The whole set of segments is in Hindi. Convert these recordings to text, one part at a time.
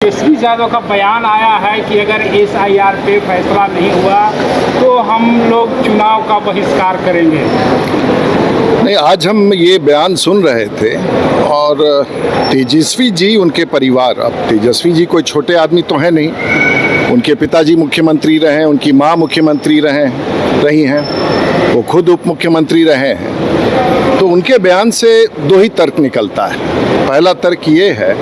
तेजस्वी यादव का बयान आया है कि अगर SIR पे फैसला नहीं हुआ तो हम लोग चुनाव का बहिष्कार करेंगे। नहीं, आज हम ये बयान सुन रहे थे और तेजस्वी जी, उनके परिवार, अब तेजस्वी जी कोई छोटे आदमी तो है नहीं, उनके पिताजी मुख्यमंत्री रहे, उनकी माँ मुख्यमंत्री रही हैं, वो खुद उप मुख्यमंत्री रहे हैं। तो उनके बयान से दो ही तर्क निकलता है। पहला तर्क ये है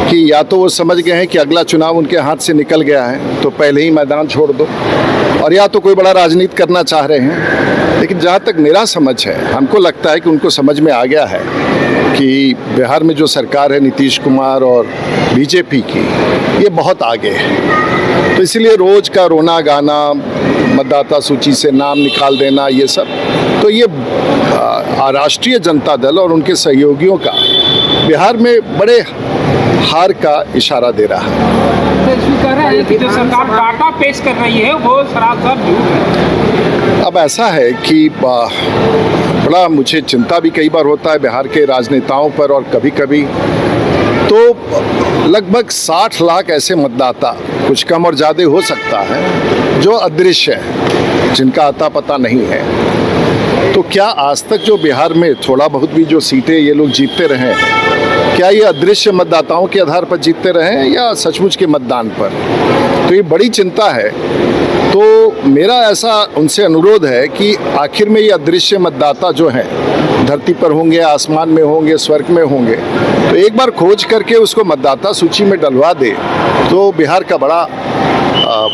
कि या तो वो समझ गए हैं कि अगला चुनाव उनके हाथ से निकल गया है तो पहले ही मैदान छोड़ दो, और या तो कोई बड़ा राजनीति करना चाह रहे हैं। लेकिन जहाँ तक मेरा समझ है, हमको लगता है कि उनको समझ में आ गया है कि बिहार में जो सरकार है नीतीश कुमार और बीजेपी की, ये बहुत आगे है। तो इसलिए रोज का रोना गाना, मतदाता सूची से नाम निकाल देना, ये सब, तो ये राष्ट्रीय जनता दल और उनके सहयोगियों का बिहार में बड़े हार का इशारा दे रहा है। कह रहे हैं कि जो सरकार डाटा पेश कर रही है वो सरासर झूठ है। अब ऐसा है कि बड़ा मुझे चिंता भी कई बार होता है बिहार के राजनेताओं पर, और कभी कभी तो लगभग 60 लाख ऐसे मतदाता, कुछ कम और ज़्यादा हो सकता है, जो अदृश्य हैं, जिनका अता पता नहीं है। तो क्या आज तक जो बिहार में थोड़ा बहुत भी जो सीटें ये लोग जीतते रहे हैं, क्या ये अदृश्य मतदाताओं के आधार पर जीतते रहे हैं या सचमुच के मतदान पर? तो ये बड़ी चिंता है। तो मेरा ऐसा उनसे अनुरोध है कि आखिर में ये अदृश्य मतदाता जो हैं, धरती पर होंगे, आसमान में होंगे, स्वर्ग में होंगे, तो एक बार खोज करके उसको मतदाता सूची में डलवा दे तो बिहार का बड़ा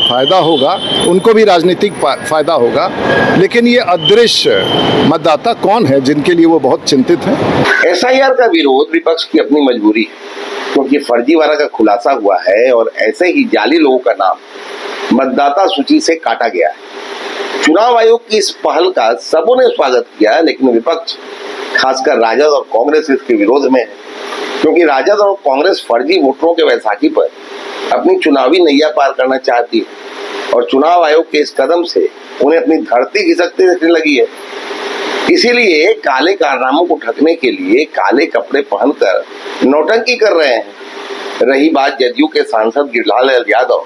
फायदा होगा, उनको भी राजनीतिक फायदा होगा। लेकिन ये अदृश्य मतदाता कौन है जिनके लिए वो बहुत चिंतित हैं? SIR का विरोध विपक्ष की अपनी मजबूरी है, क्योंकि फर्जीवाड़ा का खुलासा हुआ है और ऐसे ही जाली लोगों का नाम मतदाता सूची से काटा गया है। चुनाव आयोग की इस पहल का सबों ने स्वागत किया, लेकिन विपक्ष, खासकर राजद और कांग्रेस, इसके विरोध में है, क्योंकि राजद और कांग्रेस फर्जी वोटरों के वैसाखी पर अपनी चुनावी नैया पार करना चाहती है और चुनाव आयोग के इस कदम से उन्हें अपनी धरती खिसकती दिखने लगी है। इसीलिए काले कारनामों को ढकने के लिए काले कपड़े पहनकर नौटंकी कर रहे हैं। रही बात जदयू के सांसद गिरिलाल यादव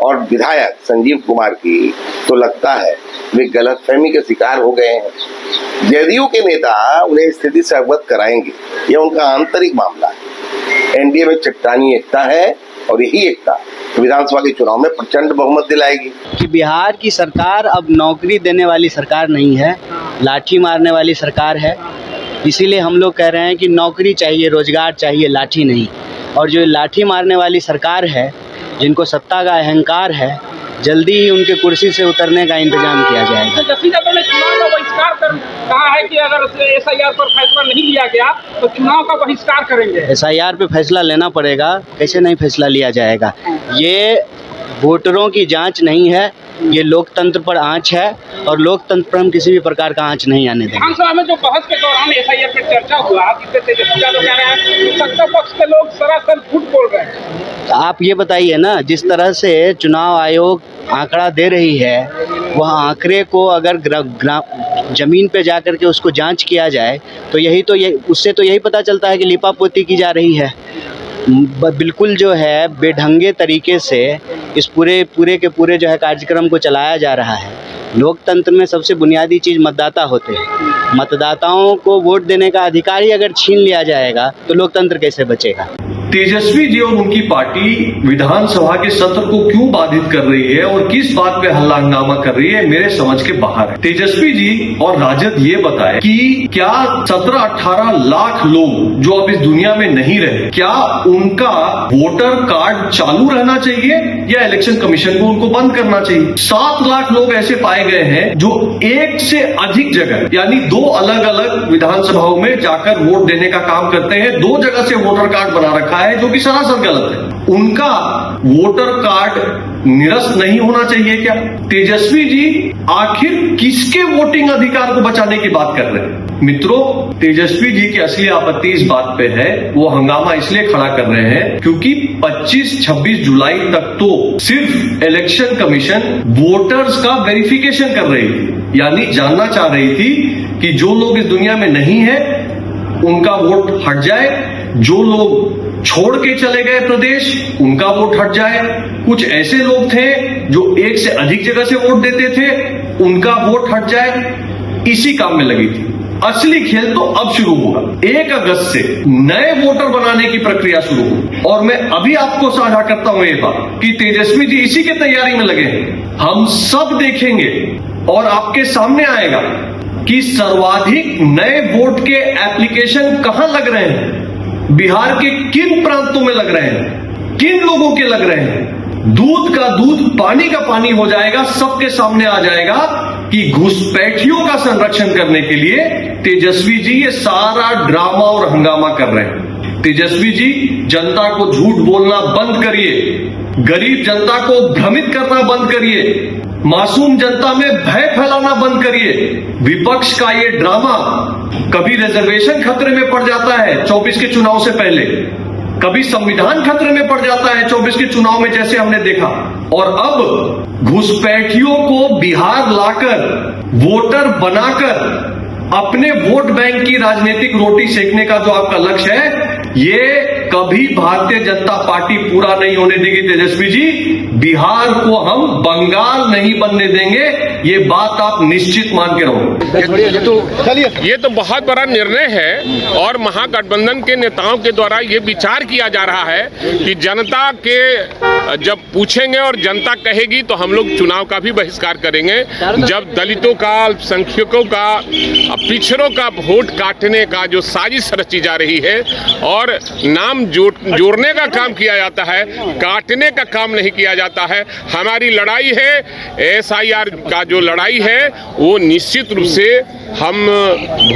और विधायक संजीव कुमार की, तो लगता है वे गलतफहमी के शिकार हो गए हैं। जदयू के नेता उन्हें स्थिति से अवगत कराएंगे, यह उनका आंतरिक मामला है। एनडीए में चट्टानी एकता है और यही एकता विधानसभा के चुनाव में प्रचंड बहुमत दिलाएगी। कि बिहार की सरकार अब नौकरी देने वाली सरकार नहीं है, लाठी मारने वाली सरकार है। इसीलिए हम लोग कह रहे हैं कि नौकरी चाहिए, रोजगार चाहिए, लाठी नहीं। और जो लाठी मारने वाली सरकार है, जिनको सत्ता का अहंकार है, जल्दी ही उनके कुर्सी से उतरने का इंतजाम किया जाएगा। तेजस्वी यादव ने चुनाव का बहिष्कार कहा है कि अगर SIR पर फैसला नहीं लिया गया तो चुनाव का बहिष्कार करेंगे। SIR पे फैसला लेना पड़ेगा, कैसे नहीं फैसला लिया जाएगा? ये वोटरों की जांच नहीं है, ये लोकतंत्र पर आंच है, और लोकतंत्र पर हम किसी भी प्रकार का आंच नहीं आने देंगे। विधानसभा में जो बहस के दौरान SIR पर चर्चा हुआ, जिससे तेजस्वी यादव कह रहे हैं कि सत्ता पक्ष के लोग सरासर झूठ बोल रहे हैं। आप ये बताइए ना, जिस तरह से चुनाव आयोग आंकड़ा दे रही है, वह आंकड़े को अगर जमीन पे जा कर के उसको जांच किया जाए तो उससे तो यही पता चलता है कि लिपापोती की जा रही है। बिल्कुल जो है बेढंगे तरीके से इस पूरे के पूरे जो है कार्यक्रम को चलाया जा रहा है। लोकतंत्र में सबसे बुनियादी चीज़ मतदाता होते हैं। मतदाताओं को वोट देने का अधिकार ही अगर छीन लिया जाएगा तो लोकतंत्र कैसे बचेगा? तेजस्वी जी और उनकी पार्टी विधानसभा के सत्र को क्यों बाधित कर रही है और किस बात पे हल्ला हंगामा कर रही है, मेरे समझ के बाहर है। तेजस्वी जी और राजद ये बताए कि क्या 17-18 लाख लोग जो अब इस दुनिया में नहीं रहे, क्या उनका वोटर कार्ड चालू रहना चाहिए या इलेक्शन कमीशन को उनको बंद करना चाहिए? 7 लाख लोग ऐसे पाए गए हैं जो एक से अधिक जगह, यानी 2 अलग अलग विधानसभाओं में जाकर वोट देने का काम करते हैं। 2 जगह से वोटर कार्ड बना रखा है, जो कि सरासर गलत है। उनका वोटर कार्ड निरस्त नहीं होना चाहिए क्या? तेजस्वी जी आखिर किसके वोटिंग अधिकार को बचाने की बात कर रहे हैं? मित्रों, तेजस्वी जी की असली आपत्ति इस बात पे है, वो हंगामा इसलिए खड़ा कर रहे हैं क्योंकि 25-26 जुलाई तक तो सिर्फ इलेक्शन कमीशन वोटर्स का वेरिफिकेशन कर रही थी, यानी जानना चाह रही थी कि जो लोग इस दुनिया में नहीं है उनका वोट हट जाए, जो लोग छोड़ के चले गए प्रदेश, उनका वोट हट जाए। कुछ ऐसे लोग थे जो एक से अधिक जगह से वोट देते थे, उनका वोट हट जाए। इसी काम में लगी थी। असली खेल तो अब शुरू होगा। 1 अगस्त से नए वोटर बनाने की प्रक्रिया शुरू होगी। और मैं अभी आपको साझा करता हूं ये बात कि तेजस्वी जी इसी की तैयारी में लगे हैं। हम सब देखेंगे और आपके सामने आएगा कि सर्वाधिक नए वोट के एप्लीकेशन कहां लग रहे हैं, बिहार के किन प्रांतों में लग रहे हैं, किन लोगों के लग रहे हैं। दूध का दूध पानी का पानी हो जाएगा। सबके सामने आ जाएगा कि घुसपैठियों का संरक्षण करने के लिए तेजस्वी जी ये सारा ड्रामा और हंगामा कर रहे हैं। तेजस्वी जी, जनता को झूठ बोलना बंद करिए, गरीब जनता को भ्रमित करना बंद करिए, मासूम जनता में भय फैलाना बंद करिए। विपक्ष का ये ड्रामा, कभी रिजर्वेशन खतरे में पड़ जाता है 24 के चुनाव से पहले, कभी संविधान खतरे में पड़ जाता है 24 के चुनाव में, जैसे हमने देखा, और अब घुसपैठियों को बिहार लाकर वोटर बनाकर अपने वोट बैंक की राजनीतिक रोटी सेकने का जो आपका लक्ष्य है, ये कभी भारतीय जनता पार्टी पूरा नहीं होने देगी। तेजस्वी जी, बिहार को हम बंगाल नहीं बनने देंगे, ये बात आप निश्चित मान के रहो। ये तो बहुत बड़ा निर्णय है और महागठबंधन के नेताओं के द्वारा ये विचार किया जा रहा है कि जनता के जब पूछेंगे और जनता कहेगी तो हम लोग चुनाव का भी बहिष्कार करेंगे। जब दलितों का, अल्पसंख्यकों का, पिछड़ों का वोट काटने का जो साजिश रची जा रही है और नाम जोड़ने का काम किया जाता है, काटने का काम नहीं किया जाता है। हमारी लड़ाई है, SIR का जो लड़ाई है वो निश्चित रूप से हम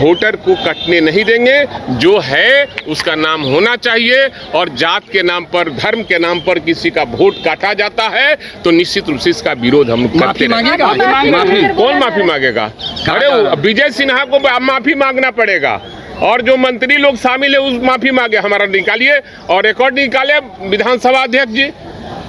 वोटर को कटने नहीं देंगे। जो है उसका नाम होना चाहिए और जात के नाम पर, धर्म के नाम पर किसी का वोट काटा जाता है तो निश्चित रूप से इसका विरोध हम करते रहेंगे। कौन माफी मांगेगा? अरे विजय सिन्हा को माफी मांगना पड़ेगा और जो मंत्री लोग शामिल है उस माफी मांगे, हमारा निकालिए और रिकॉर्ड निकाले विधानसभा अध्यक्ष जी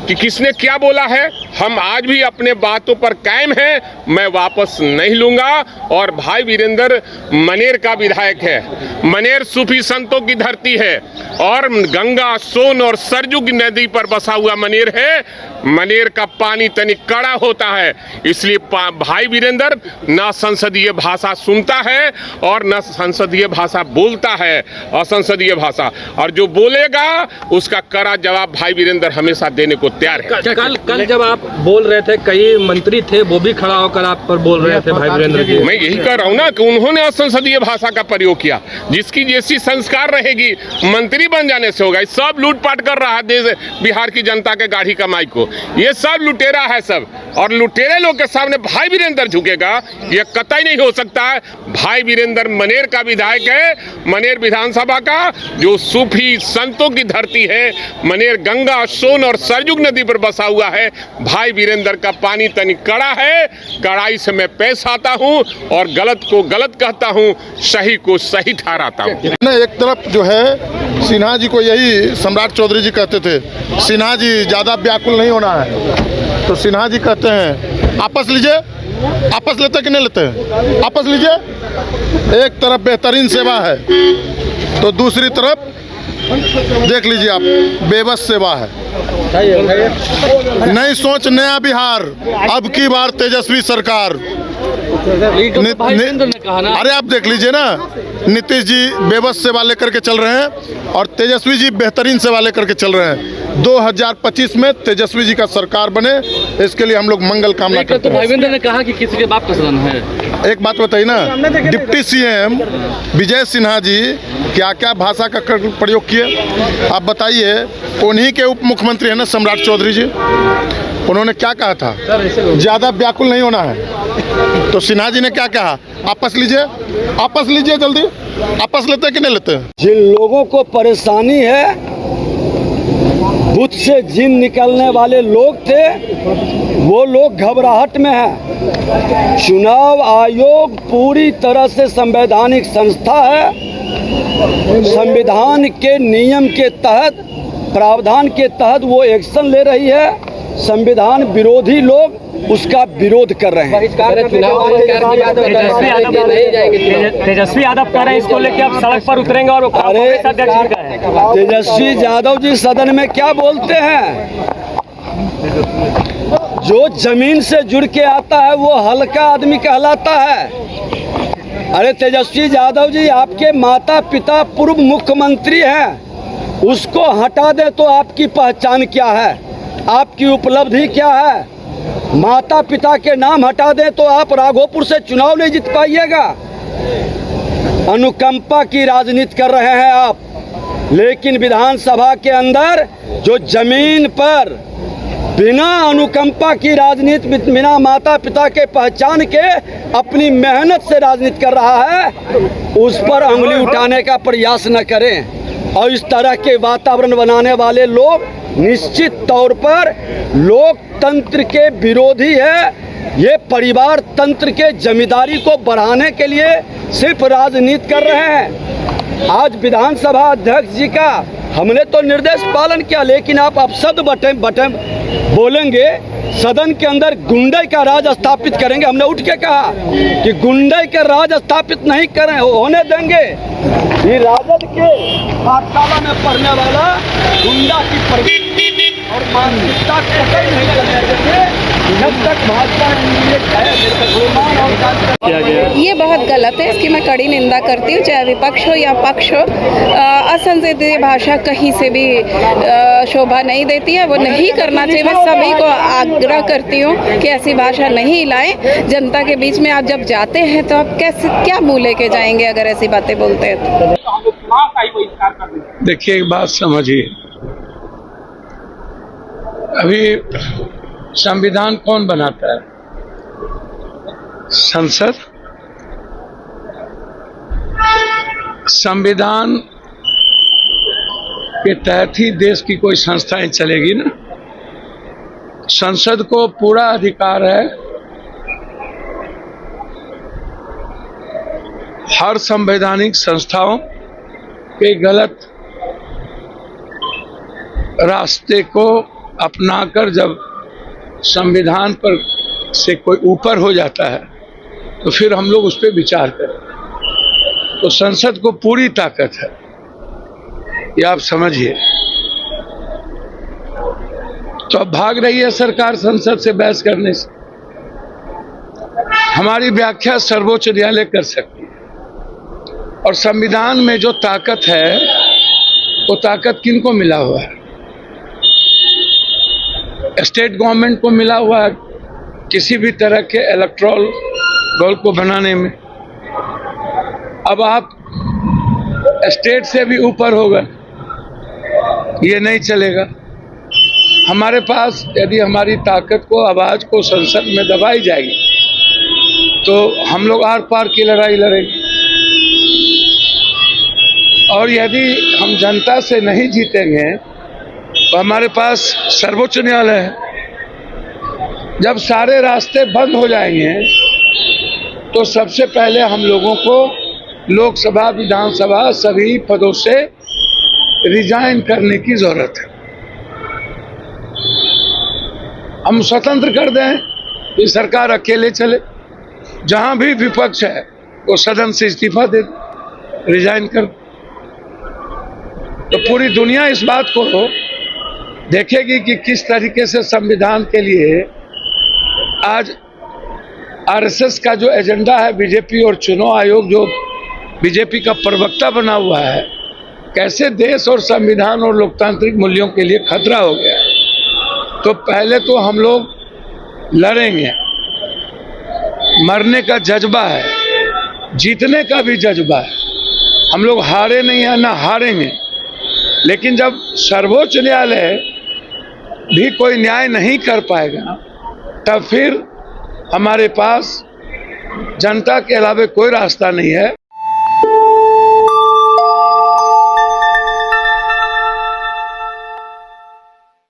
कि किसने क्या बोला है। हम आज भी अपने बातों पर कायम हैं, मैं वापस नहीं लूंगा। और भाई वीरेंद्र मनेर का विधायक है, मनेर सूफी संतों की धरती है और गंगा, सोन और सरजू की नदी पर बसा हुआ मनेर है। मनेर का पानी तनिक कड़ा होता है, इसलिए भाई वीरेंद्र ना संसदीय भाषा सुनता है और ना संसदीय भाषा बोलता है, असंसदीय भाषा। और जो बोलेगा उसका कड़ा जवाब भाई वीरेंद्र हमेशा देने को तैयार है। कल जब आप बोल रहे थे, कई मंत्री थे वो भी खड़ा होकर आप पर बोल रहे थे भाई वीरेंद्र जी। मैं यही कह रहा हूँ ना कि उन्होंने असंसदीय भाषा का प्रयोग किया। जिसकी जैसी संस्कार रहेगी मंत्री बन जाने से होगा। सब लूटपाट कर रहा है देश, बिहार की जनता के गाढ़ी कमाई को। ये सब लुटेरा है सब, और लुटेरे लोग के सामने भाई वीरेंद्र झुकेगा ये कतई नहीं हो सकता है। भाई वीरेंद्र मनेर का विधायक है, मनेर विधानसभा का, जो सूफी संतों की धरती है। मनेर गंगा, सोन और सरजुग नदी पर बसा हुआ है। भाई वीरेंद्र का पानी तनिक कड़ा है, कड़ाई से मैं पेश आता हूँ और गलत को गलत कहता हूँ, सही को सही ठहराता हूँ। एक तरफ जो है सिन्हा जी को यही सम्राट चौधरी जी कहते थे, सिन्हा जी ज़्यादा व्याकुल नहीं होना है, तो सिन्हा जी कहते हैं आपस लीजिए। आपस लेते कि नहीं लेते हैं? आपस लीजिए। एक तरफ बेहतरीन सेवा है तो दूसरी तरफ देख लीजिए आप, बेबस सेवा है। नई सोच, नया बिहार, अब की बार तेजस्वी सरकार। अरे आप देख लीजिए ना, नीतीश जी बेबस सेवा लेकर के चल रहे हैं और तेजस्वी जी बेहतरीन सेवा लेकर के चल रहे हैं। 2025 में तेजस्वी जी का सरकार बने, इसके लिए हम लोग मंगल कामना करते हैं। भाई वीरेंद्र ने कहा कि किसी के बाप का सदन है। एक बात बताइए ना, डिप्टी CM विजय सिन्हा जी क्या क्या भाषा का प्रयोग किए आप बताइए। उन्हीं के उप मुख्यमंत्री है ना सम्राट चौधरी जी, उन्होंने क्या कहा था? ज़्यादा व्याकुल नहीं होना है। तो सिन्हा जी ने क्या कहा? आपस लीजिए, आपस लीजिए जल्दी। आपस लेते कि नहीं लेते? जिन लोगों को परेशानी है, बुत से जिन निकलने वाले लोग थे, वो लोग घबराहट में हैं। चुनाव आयोग पूरी तरह से संवैधानिक संस्था है। संविधान के नियम के तहत, प्रावधान के तहत वो एक्शन ले रही है संविधान विरोधी लोग उसका विरोध कर रहे हैं। तेजस्वी यादव कह रहे हैं इसको लेके आप सड़क पर उतरेंगे और अरे तेजस्वी यादव जी सदन में क्या बोलते हैं? जो जमीन से जुड़ के आता है वो हल्का आदमी कहलाता है। अरे तेजस्वी यादव जी आपके माता पिता पूर्व मुख्यमंत्री हैं, उसको हटा दे तो आपकी पहचान क्या है, आपकी उपलब्धि क्या है? माता पिता के नाम हटा दे तो आप राघोपुर से चुनाव नहीं जीत पाइएगा। अनुकंपा की राजनीति कर रहे हैं आप, लेकिन विधानसभा के अंदर जो जमीन पर बिना अनुकंपा की राजनीति, बिना माता पिता के पहचान के अपनी मेहनत से राजनीति कर रहा है, उस पर उंगली उठाने का प्रयास न करें। और इस तरह के वातावरण बनाने वाले लोग निश्चित तौर पर लोकतंत्र के विरोधी है। ये परिवार तंत्र के जमींदारी को बढ़ाने के लिए सिर्फ राजनीति कर रहे हैं। आज विधानसभा अध्यक्ष जी का हमने तो निर्देश पालन किया, लेकिन आप अपशब्द बटे बोलेंगे, सदन के अंदर गुंडे का राज स्थापित करेंगे। हमने उठ के कहा कि गुंडे के राज स्थापित नहीं करें, होने देंगे। ये राजद के पाठशाला में पढ़ने वाला गुंडा की प्रवृत्ति और मानसिकता कतई नहीं करने देंगे जब तक भाजपा ये बहुत गलत है। इसकी मैं कड़ी निंदा करती हूँ, चाहे विपक्ष हो या पक्ष हो। असंसदीय भाषा कहीं से भी शोभा नहीं देती है, वो नहीं करना चाहिए। मैं सभी को आग्रह करती हूँ कि ऐसी भाषा नहीं लाएं। जनता के बीच में आप जब जाते हैं तो आप कैसे क्या मुँह लेके जाएंगे अगर ऐसी बातें बोलते हैं तो? हम लोग चुनाव का ही बहिष्कार कर देंगे। देखिए एक बात समझिए, अभी संविधान कौन बनाता है? संसद। संविधान के तहत ही देश की कोई संस्थाएं चलेगी ना। संसद को पूरा अधिकार है हर संवैधानिक संस्थाओं के गलत रास्ते को अपनाकर जब संविधान पर से कोई ऊपर हो जाता है तो फिर हम लोग उस पर विचार करें। तो संसद को पूरी ताकत है, ये आप समझिए। तो अब भाग रही है सरकार संसद से बहस करने से। हमारी व्याख्या सर्वोच्च न्यायालय कर सकती है। और संविधान में जो ताकत है वो ताकत किनको मिला हुआ है? स्टेट गवर्नमेंट को मिला हुआ है किसी भी तरह के इलेक्टोरल रोल को बनाने में। अब आप स्टेट से भी ऊपर हो गए, ये नहीं चलेगा। हमारे पास यदि हमारी ताकत को, आवाज को संसद में दबाई जाएगी तो हम लोग आर पार की लड़ाई लड़ेंगे। और यदि हम जनता से नहीं जीतेंगे तो हमारे पास सर्वोच्च न्यायालय है। जब सारे रास्ते बंद हो जाएंगे तो सबसे पहले हम लोगों को लोकसभा, विधानसभा सभी पदों से रिजाइन करने की जरूरत है। हम स्वतंत्र कर दें कि सरकार अकेले चले, जहां भी विपक्ष है वो सदन से इस्तीफा दे, रिजाइन कर। तो पूरी दुनिया इस बात को देखेगी कि किस तरीके से संविधान के लिए आज आरएसएस का जो एजेंडा है बीजेपी और चुनाव आयोग जो बीजेपी का प्रवक्ता बना हुआ है, कैसे देश और संविधान और लोकतांत्रिक मूल्यों के लिए खतरा हो गया है। तो पहले तो हम लोग लड़ेंगे, मरने का जज्बा है, जीतने का भी जज्बा है। हम लोग हारे नहीं है ना हारेंगे। लेकिन जब सर्वोच्च न्यायालय भी कोई न्याय नहीं कर पाएगा तब फिर हमारे पास जनता के अलावा कोई रास्ता नहीं है।